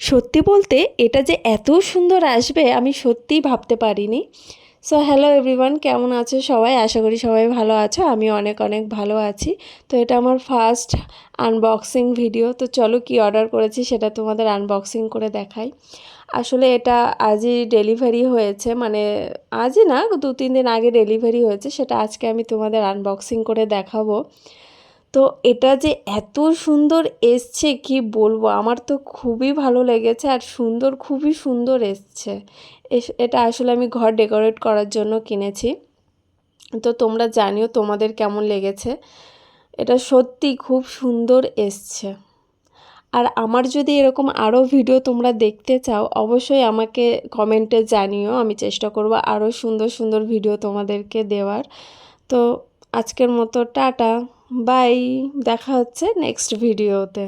সত্যি বলতে এটা যে এত সুন্দর আসবে আমি সত্যিই ভাবতে পারিনি। সো হ্যালো এভরিওয়ান, কেমন আছো সবাই? আশা করি সবাই ভালো আছো। আমি অনেক অনেক ভালো আছি। তো এটা আমার ফার্স্ট আনবক্সিং ভিডিও। তো চলো কি অর্ডার করেছি সেটা তোমাদের আনবক্সিং করে দেখাই। আসলে এটা আজই ডেলিভারি হয়েছে, মানে আজই না, 2-3 দিন আগে ডেলিভারি হয়েছে। সেটা আজকে আমি তোমাদের আনবক্সিং করে দেখাবো। তো এটা যে এত সুন্দর এসছে কি বলবো, আমার তো খুবই ভালো লেগেছে আর সুন্দর, খুবই সুন্দর এসছে। এটা আসলে আমি ঘর ডেকোরেট করার জন্য কিনেছি। তো তোমরা জানিও তোমাদের কেমন লেগেছে। এটা সত্যি খুব সুন্দর এসছে। আর আমার যদি এরকম আরও ভিডিও তোমরা দেখতে চাও অবশ্যই আমাকে কমেন্টে জানিও, আমি চেষ্টা করব আরও সুন্দর সুন্দর ভিডিও তোমাদেরকে দেওয়ার। তো আজকের মতো টাটা, বাই, দেখা হচ্ছে নেক্সট ভিডিওতে।